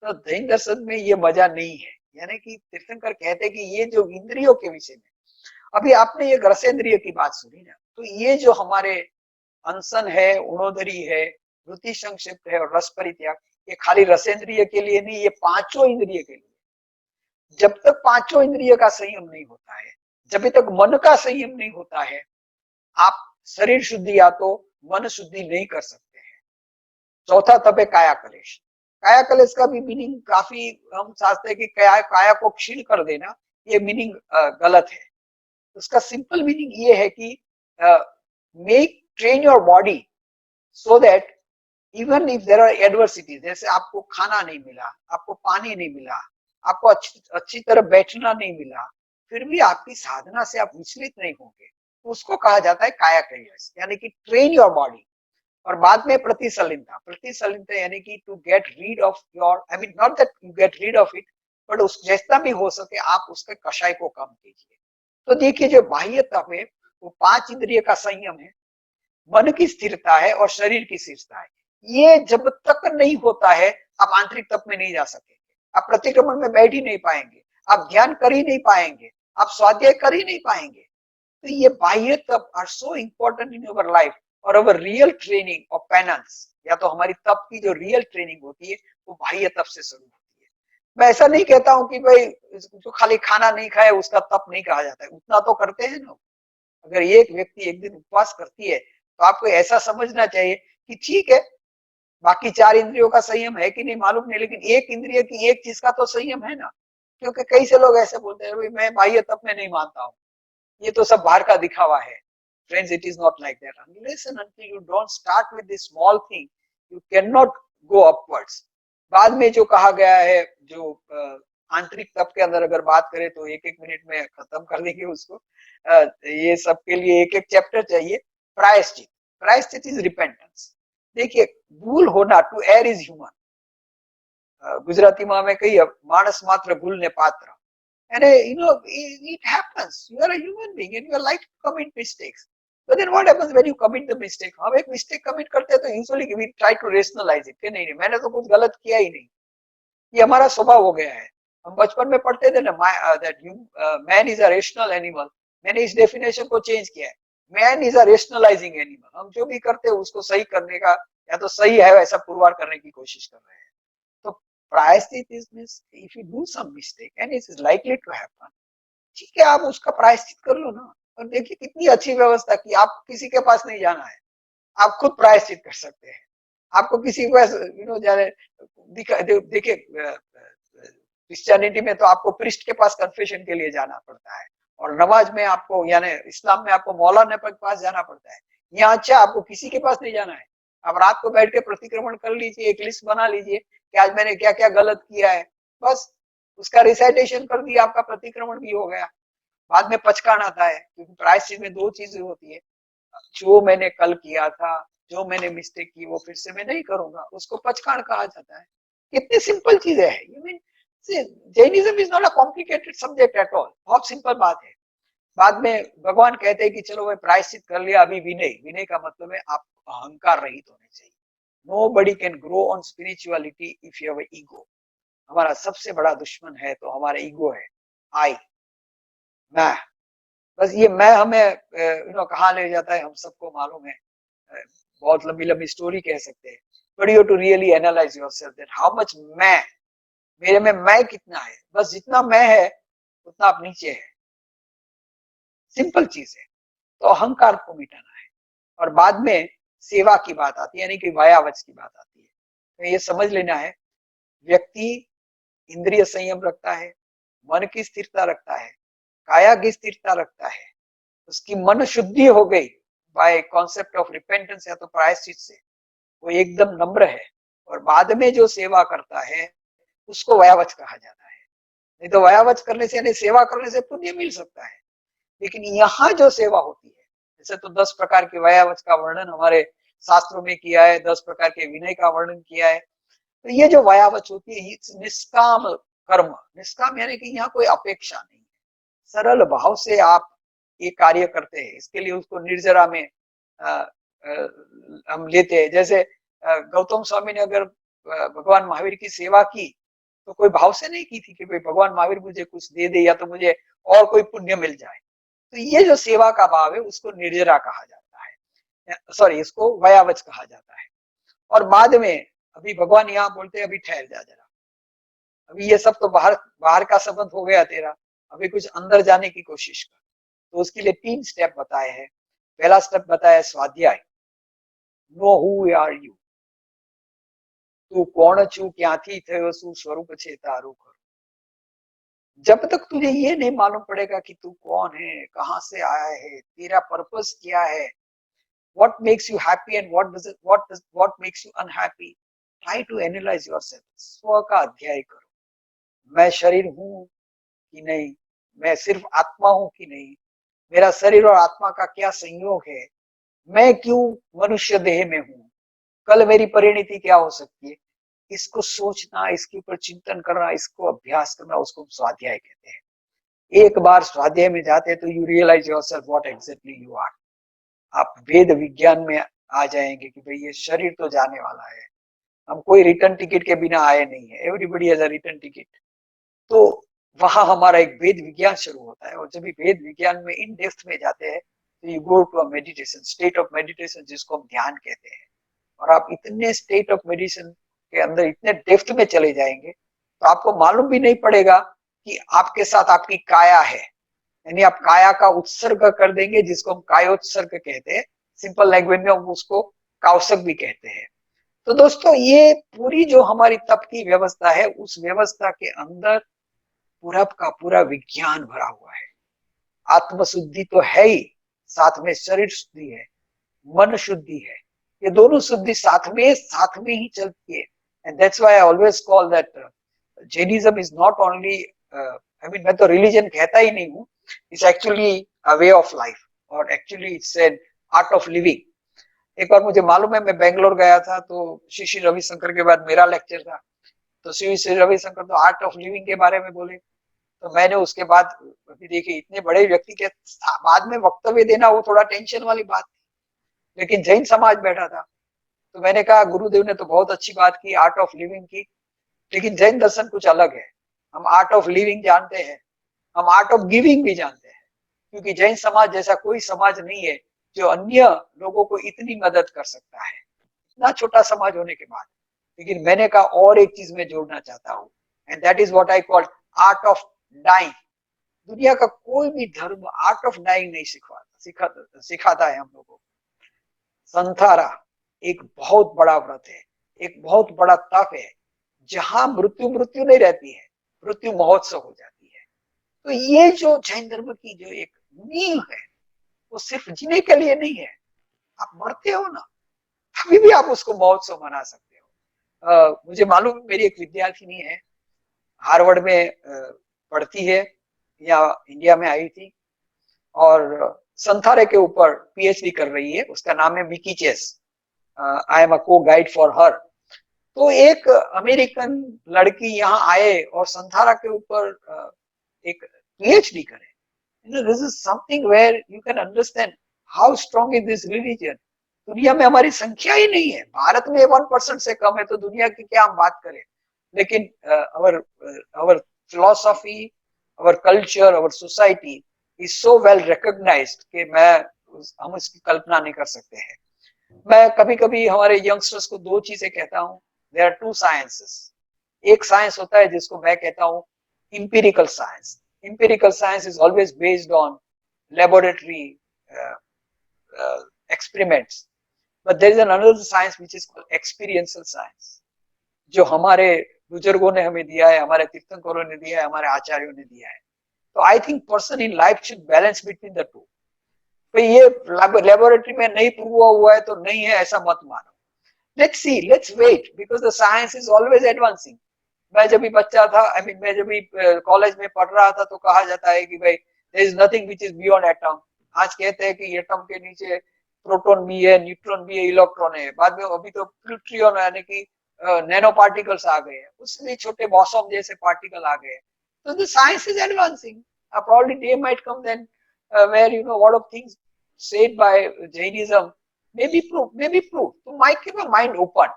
तो जैन दर्शन में ये मजा नहीं है। यानी कि तीर्थंकर कहते हैं कि ये जो इंद्रियों के विषय में, अभी आपने ये रसेंद्रिय की बात सुनी ना, तो ये जो हमारे अनशन है, उणोदरी है, रुति संक्षिप्त है और रस परित्याग, ये खाली रसेंद्रिय के लिए नहीं, ये पांचों इंद्रिय के लिए। जब तक पांचों इंद्रिय का संयम नहीं होता है, जब तक मन का संयम नहीं होता है, आप शरीर शुद्धि या तो मन शुद्धि नहीं कर सकते हैं। चौथा तप है काया कलेश। काया कलेश का भी मीनिंग काफी हम समझते हैं कि काया को क्षीण कर देना, ये मीनिंग गलत है। उसका सिंपल मीनिंग ये है कि make train your body so that even if there are adversities, जैसे आपको खाना नहीं मिला, आपको पानी नहीं मिला, आपको अच्छी तरह बैठना नहीं मिला, फिर भी आपकी साधना से आप विचलित नहीं होंगे, तो उसको कहा जाता है काया क्लेश, यानी कि ट्रेन योर बॉडी। और बाद में प्रतिसलिनता, प्रतिसलिनता यानी कि to get rid of your, I mean not that you get rid of it, but उस जैसा भी हो सके आप उसके कषाय को कम कीजिए। तो देखिए जो बाह्य तप है वो 5 इंद्रिय का संयम है, मन की स्थिरता है और शरीर की स्थिरता है। ये जब तक नहीं होता है आप आंतरिक तप में नहीं जा सकेंगे, आप प्रतिक्रमण में बैठ ही नहीं पाएंगे, आप ध्यान कर ही नहीं पाएंगे, आप स्वाध्याय कर ही नहीं पाएंगे। तो ये बाह्य तप are so important in our life और our real training of penance, या तो हमारी तप की जो रियल ट्रेनिंग होती है वो बाह्य तप से शुरू होती है। मैं ऐसा नहीं कहता हूं कि भाई जो खाली खाना नहीं खाए उसका तप नहीं कहा जाता है, उतना तो करते हैं ना। अगर एक व्यक्ति एक दिन उपवास करती है तो आपको ऐसा समझना चाहिए कि ठीक है, बाकी 4 इंद्रियों का संयम है कि नहीं मालूम नहीं, लेकिन एक इंद्रिय की एक चीज का तो संयम है ना। क्योंकि कई से लोग ऐसे बोलते हैं भाई मैं बाह्य तप में नहीं मानता हूँ, ये तो सब बाहर का दिखावा है। Friends, it is not like that. Unless and until you don't start with this small thing, you cannot go upwards. बाद में जो कहा गया है, जो आंतरिक तप के अंदर अगर बात करें तो एक एक मिनट में खत्म कर देंगे उसको। ये सबके लिए एक एक चैप्टर चाहिए। प्रायश्चित, प्रायश्चित इज रिपेंटेंस। देखिए भूल होना, to err is human, Gujarati में कही मानस मात्र भूल ने पात्र, and you know it happens, you are a human being and you are like to commit mistakes, but then what happens when you commit the mistake? हम एक मिस्टेक कमिट करते हैं तो usually we try to rationalise it कि नहीं मैंने तो कुछ गलत किया ही नहीं, ये हमारा स्वभाव हो गया है। हम बचपन में पढ़ते थे ना that you man is a rational animal, मैंने इस डेफिनेशन को चेंज किया है, man is a rationalising animal. हम जो भी करते हैं उसको सही करने का, या तो सही है वैसा पुरवार करने की कोशिश कर रहे हैं। तो प्रायश्चित is means if you do some mistake and it is likely to happen, ठीक है आप उसका प्रायश्चित कर लो ना। और देखिए कितनी अच्छी व्यवस्था की, आप किसी के पास नहीं जाना है, आप खुद प्रायश्चित कर सकते हैं। आपको किसी को यू नो जाने देखिए क्रिश्चियनिटी में तो आपको प्रिस्ट के पास कन्फेशन के लिए जाना पड़ता है, और नमाज में आपको यानी इस्लाम में आपको मौलाना के पास जाना पड़ता है। यहाँ अच्छा आपको किसी के पास नहीं जाना है, आप रात को बैठ के प्रतिक्रमण कर लीजिए, एक लिस्ट बना लीजिए कि आज मैंने क्या क्या गलत किया है, बस उसका रिसाइटेशन कर दिया, आपका प्रतिक्रमण भी हो गया। बाद में पचकान आता है, क्योंकि प्रायश्चित में 2 चीजें होती है, जो मैंने कल किया था, जो मैंने मिस्टेक की वो फिर से मैं नहीं करूंगा, उसको पचकान कहा जाता है। कितनी सिंपल चीजें है, you mean Jainism is not a complicated subject at all, बहुत सिंपल बात है। बाद में भगवान कहते हैं कि चलो भाई प्रायश्चित कर लिया, अभी विनय, विनय का मतलब है आप अहंकार रहित होने चाहिए। Nobody can grow on spirituality if you have ego. हमारा सबसे बड़ा दुश्मन है तो हमारा ईगो है, आई, मैं। बस ये मैं हमें यू नो कहाँ ले जाता है हम सबको मालूम है। बहुत लंबी लंबी स्टोरी कह सकते हैं, but you to really analyse yourself that how much मैं, मेरे में मैं कितना है, बस जितना मैं है उतना आप नीचे है, सिंपल चीज है। तो अहंकार को मिटाना है। और बाद में सेवा की बात आती है, यानी कि वायावच की बात आती है। तो ये समझ लेना है, व्यक्ति इंद्रिय संयम रखता है, मन की स्थिरता रखता है, काया की स्थिरता रखता है, उसकी मन शुद्धि हो गई बाय कॉन्सेप्ट ऑफ रिपेंटेंस या तो प्रायश्चित से, वो एकदम नम्र है, और बाद में जो सेवा करता है उसको वयावच कहा जाता है। नहीं तो वयावच करने से यानी सेवा करने से पुण्य मिल सकता है, लेकिन यहाँ जो सेवा होती है, जैसे तो 10 प्रकार के वयावच का वर्णन हमारे शास्त्रों में किया है, 10 प्रकार के विनय का वर्णन किया है। तो ये जो वयावच होती है निष्काम कर्म, निष्काम यानी कि यहाँ कोई अपेक्षा नहीं है, सरल भाव से आप ये कार्य करते हैं। इसके लिए उसको निर्जरा में हम लेते हैं। जैसे गौतम स्वामी ने अगर भगवान महावीर की सेवा की तो कोई भाव से नहीं की थी कि भाई भगवान महावीर मुझे कुछ दे दे या तो मुझे और कोई पुण्य मिल जाए। तो ये जो सेवा का भाव है उसको निर्जरा कहा जाता है, सॉरी इसको वयावच कहा जाता है। और बाद में अभी भगवान यहाँ बोलते हैं अभी ठहर जा जरा, अभी ये सब तो बाहर बाहर का संबंध हो गया तेरा, अभी कुछ अंदर जाने की कोशिश कर। तो उसके लिए 3 स्टेप बताए हैं। पहला स्टेप बताया स्वाध्याय, नो हु आर यू, तू कौन छू, क्यांथी थयो, शू स्वरूप छे तारू खरू। जब तक तुझे ये नहीं मालूम पड़ेगा कि तू कौन है, कहाँ से आया है, तेरा पर्पस क्या है, what makes you happy and what makes you unhappy, try to analyze yourself. स्व का अध्ययन करो। मैं शरीर हूँ कि नहीं, मैं सिर्फ आत्मा हूँ कि नहीं, मेरा शरीर और आत्मा का क्या संयोग है, मैं क्यों मनुष्य देह में हूँ, कल मेरी परिणति क्या हो सकती है। इसको सोचना, इसके ऊपर चिंतन करना, इसको अभ्यास करना, उसको स्वाध्याय कहते हैं। एक बार स्वाध्याय में जाते हैं तो you realise yourself what exactly you are. आप वेद विज्ञान में आ जाएंगे कि भाई ये शरीर तो जाने वाला है, हम कोई रिटर्न टिकट के बिना आए नहीं है, everybody has a return ticket. तो वहां हमारा एक वेद विज्ञान शुरू होता है, और जब भी वेद विज्ञान में इन डेप्थ में जाते हैं तो you go to a meditation, state of meditation, जिसको हम ध्यान कहते हैं। और आप इतने स्टेट ऑफ मेडिटेशन के अंदर इतने डेप्थ में चले जाएंगे तो आपको मालूम भी नहीं पड़ेगा कि आपके साथ आपकी काया है, यानी आप काया का उत्सर्ग कर देंगे, जिसको हम कायोत्सर्ग कहते हैं, सिंपल लैंग्वेज में हम उसको काउसक भी कहते हैं। तो दोस्तों, ये पूरी जो हमारी तप की व्यवस्था है, उस व्यवस्था के अंदर पूरा का पूरा विज्ञान भरा हुआ है। आत्म शुद्धि तो है ही, साथ में शरीर शुद्धि है, मन शुद्धि है, ये दोनों शुद्धि साथ में ही चलती है। And that's why I always call that Jainism is not only, I mean, मैं तो रिलीजन कहता ही नहीं हूँ, it's actually a way of life, और actually it's an art of living. एक बार मुझे मालूम है, मैं बेंगलोर गया था, तो श्री श्री रविशंकर के बाद मेरा लेक्चर था, तो श्री श्री रविशंकर तो आर्ट ऑफ लिविंग के बारे में बोले। तो मैंने उसके बाद, अभी देखिए, इतने बड़े व्यक्ति के बाद में वक्तव्य देना वो थोड़ा टेंशन वाली बात थी, लेकिन जैन समाज बैठा था, तो मैंने कहा गुरुदेव ने तो बहुत अच्छी बात की, आर्ट ऑफ लिविंग की, लेकिन जैन दर्शन कुछ अलग है। हम आर्ट ऑफ लिविंग जानते हैं, हम आर्ट ऑफ गिविंग भी जानते हैं, क्योंकि जैन समाज जैसा कोई समाज नहीं है जो अन्य लोगों को इतनी मदद कर सकता है, इतना छोटा समाज होने के बाद। लेकिन मैंने कहा और एक चीज मैं जोड़ना चाहता हूँ, and that is what I call art of dying. दुनिया का कोई भी धर्म आर्ट ऑफ डाइंग नहीं सिखाता है हम लोगों को। संथारा एक बहुत बड़ा व्रत है, एक बहुत बड़ा तप है, जहां मृत्यु मृत्यु नहीं रहती है, मृत्यु महोत्सव हो जाती है। तो ये जो जैन धर्म की जो एक नींव है, वो सिर्फ जीने के लिए नहीं है। आप मरते हो ना, अभी भी आप उसको महोत्सव मना सकते हो। मुझे मालूम, मेरी एक विद्यार्थिनी है, हार्वर्ड में पढ़ती है, या इंडिया में आई थी, और संथारे के ऊपर पीएचडी कर रही है। उसका नाम है Mickey Chase, I am a co guide for her. तो एक अमेरिकन लड़की यहाँ आए और संथारा के ऊपर एक पीएचडी करे। This is something where you can understand how strong is this religion. दुनिया में हमारी संख्या ही नहीं है, भारत में 1% से कम है, तो दुनिया की क्या हम बात करें। लेकिन our philosophy, our culture, our society is so well recognized कि हम इसकी कल्पना नहीं कर सकते हैं। मैं कभी कभी हमारे यंगस्टर्स को दो चीजें कहता हूँ, देयर आर टू साइंसेस। एक साइंस होता है जिसको मैं कहता हूँ empirical science. Empirical science is always based on laboratory experiments, but there is another science which is called experiential science, जो हमारे बुजुर्गों ने हमें दिया है, हमारे तीर्थंकरों ने दिया है, हमारे आचार्यों ने दिया है। तो I think person in life should balance between the two. तो ये लेबोरेटरी में नहीं प्रूव हुआ है तो नहीं है, ऐसा मत मानो। Let's see, let's wait, because the science is always advancing. मैं जब भी बच्चा था, आई मीन मैं जब भी कॉलेज में पढ़ रहा था, तो कहा जाता है कि भाई there is nothing which is beyond atom. आज कहते हैं कि एटम के नीचे प्रोटॉन भी है, न्यूट्रॉन भी है, इलेक्ट्रॉन है। बाद में अभी तो प्लूट्रियन यानी कि नैनो पार्टिकल्स आ गए हैं, उससे भी छोटे बॉसम जैसे पार्टिकल आ गए हैं। तो the science is advancing. probably day might come then where a lot of things said by Jainism may be proved. तो माइक के माइंड ओपन,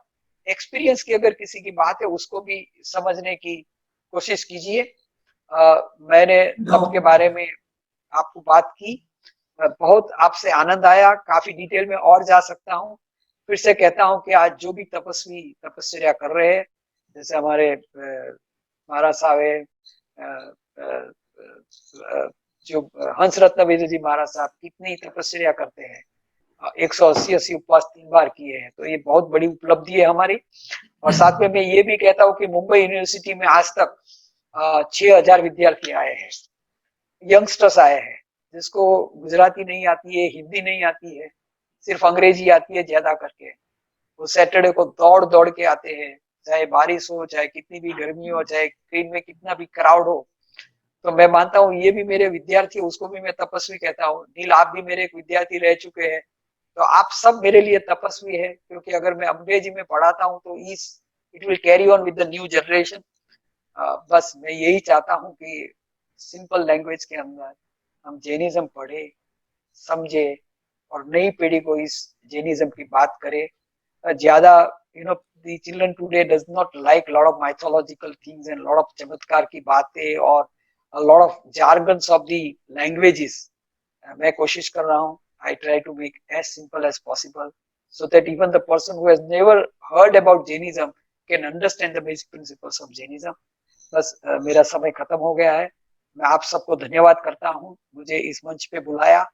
एक्सपीरियंस की अगर किसी की बात है उसको भी समझने की कोशिश कीजिए। मैंने तप के बारे में आपको बात की, बहुत आपसे आनंद आया, काफी डिटेल में और जा सकता हूँ। फिर से कहता हूँ कि आज जो भी तपस्वी तपस्या कर रहे हैं, जैसे हमारे महाराज साहब है, जो हंस रत्न वेद जी महाराज साहब कितनी तपस्या करते हैं, 180 उपवास 3 बार किए हैं, तो ये बहुत बड़ी उपलब्धि है हमारी। और साथ में मैं ये भी कहता हूँ कि मुंबई यूनिवर्सिटी में आज तक 6,000 विद्यार्थी आए हैं, यंगस्टर्स आए हैं, जिसको गुजराती नहीं आती है, हिंदी नहीं आती है, सिर्फ अंग्रेजी आती है ज्यादा करके। वो सैटरडे को दौड़ दौड़ के आते हैं, चाहे बारिश हो, चाहे कितनी भी गर्मी हो, चाहे ट्रेन में कितना भी क्राउड हो। तो मैं मानता हूँ ये भी मेरे विद्यार्थी, उसको भी मैं तपस्वी कहता हूँ। नील, आप भी मेरे एक विद्यार्थी रह चुके हैं, तो आप सब मेरे लिए तपस्वी है, क्योंकि अगर मैं अंग्रेजी में पढ़ाता हूँ तो इस it will carry on with the new generation. बस मैं यही चाहता हूँ कि सिंपल लैंग्वेज के अंदर हम जैनिज्म पढ़े, समझे, और नई पीढ़ी को इस जैनिज्म की बात करे। ज्यादा the children today does not like lot of mythological things and lot of चमत्कार की बातें और a lot of jargons of the languages। मैं कोशिश कर रहा हूँ, I try to make as simple as possible so that even the person who has never heard about Jainism can understand the basic principles of Jainism। बस मेरा समय खत्म हो गया है। मैं आप सबको धन्यवाद करता हूँ, मुझे इस मंच पे बुलाया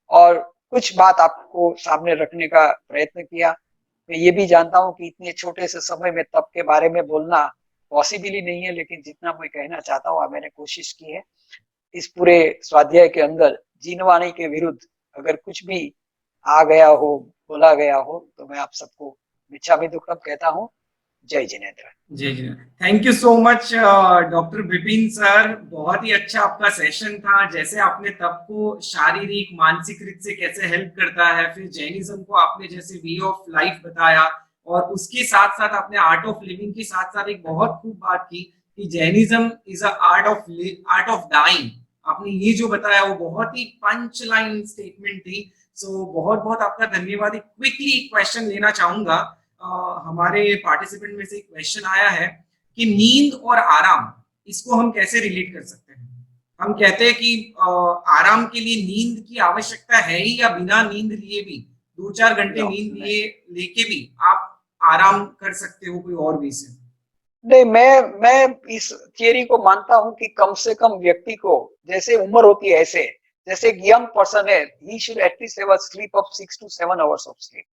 और कुछ बात आपको सामने रखने का प्रयत्न किया। मैं ये भी जानता हूँ कि इतने छोटे से समय में तप के बारे में बोलना पॉसिबल ही नहीं है, लेकिन जितना मैं कहना चाहता हूँ मैंने कोशिश की है। इस पूरे स्वाध्याय के अंदर जीनवाणी के विरुद्ध अगर कुछ भी आ गया हो, बोला गया हो, तो मैं आप सबको मिच्छामि दुक्कडम कहता हूँ। जय जिनेन्द्र। जी जी, thank you so much doctor Vipin sir. बहुत ही अच्छा आपका सेशन था। जैसे आपने तप को शारीरिक मानसिक रूप से कैसे हेल्प करता है, फिर जैनिज्म को आपने जैसे वे ऑफ लाइफ बताया, और उसके साथ साथ आपने आर्ट ऑफ लिविंग के साथ साथ एक बहुत खूब बात की कि Jainism is a art of dying. आपने ये जो बताया वो बहुत ही पंच लाइन स्टेटमेंट थी। सो बहुत बहुत आपका धन्यवाद। क्विकली क्वेश्चन लेना चाहूंगा। हमारे पार्टिसिपेंट में से एक क्वेश्चन आया है कि नींद और आराम, इसको हम कैसे रिलेट कर सकते हैं? हम कहते हैं कि आराम के लिए नींद की आवश्यकता है ही, या बिना नींद लिए भी 2-4 घंटे नींद लिए लेके भी आप आराम कर सकते हो कोई और वे से? नहीं, मैं इस थियरी को मानता हूं कि कम से कम व्यक्ति को जैसे उम्र होती है ऐसे, जैसे एक यंग पर्सन है, he should at least have a sleep of 6 to 7 hours of sleep.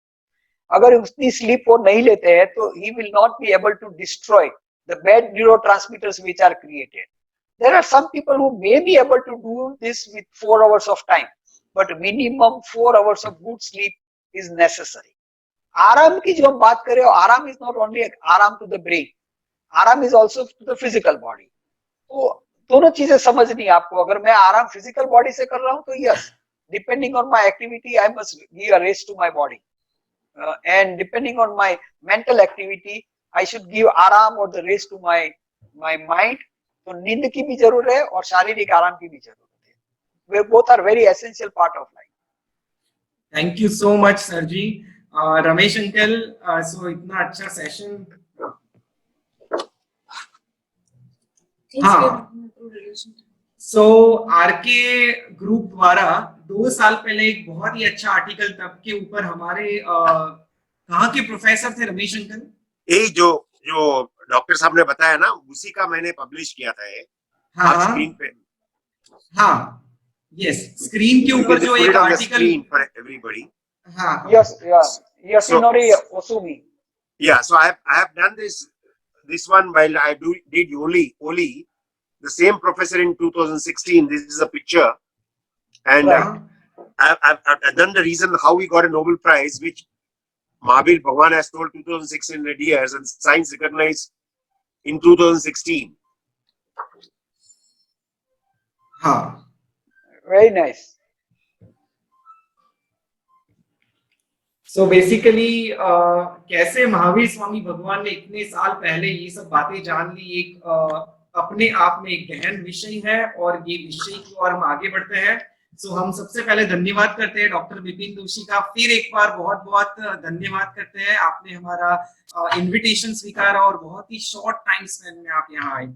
अगर उतनी स्लीप वो नहीं लेते हैं तो he will not be able to destroy the bad neurotransmitters which are created. There are some people who may be able to do this with 4 hours of time, but minimum 4 hours of good sleep is necessary. आराम की जो हम बात करें, आराम is not only आराम to the brain, आराम is also to the physical body. तो दोनों चीजें समझनी है आपको। अगर मैं आराम फिजिकल बॉडी से कर रहा हूँ तो yes, depending on my activity I must give a rest to my body, and depending on my mental activity I should give आराम और the rest to my mind। तो नींद की भी जरूरत है और शारीरिक आराम की भी जरूरत है। वे both are very essential part of life। Thank you so much sir जी। रमेश अंकल, सो इतना अच्छा सेशन। हाँ, सो आरके ग्रुप द्वारा 2 साल पहले एक बहुत ही अच्छा आर्टिकल तब के ऊपर हमारे कहाँ के प्रोफेसर थे रमेश अंकल? यही जो जो डॉक्टर साहब ने बताया ना, उसी का मैंने पब्लिश किया था ये। हाँ, आप स्क्रीन पे, हाँ, यस, स्क्रीन के ऊपर जो एक आर्टिकल फॉर एवरीबॉडी। हाँ, yes, Yoshinori Osumi। Yeah, so I have done this one while I did Oli, the same professor in 2016. This is a picture, and I've done the reason how we got a Nobel Prize, which Mahavir Bhagwan has told 2,600 years, and science recognized in 2016. हाँ, very nice। So basically कैसे महावीर स्वामी भगवान ने इतने साल पहले ये सब बातें जान ली, एक अपने आप में एक गहन विषय है, और ये विषय की ओर हम आगे बढ़ते हैं। सो हम सबसे पहले धन्यवाद करते हैं डॉक्टर विपिन जोशी का। फिर एक बार बहुत बहुत धन्यवाद करते हैं, आपने हमारा इनविटेशन स्वीकारा और बहुत ही शॉर्ट टाइम स्पेन में आप यहाँ आए।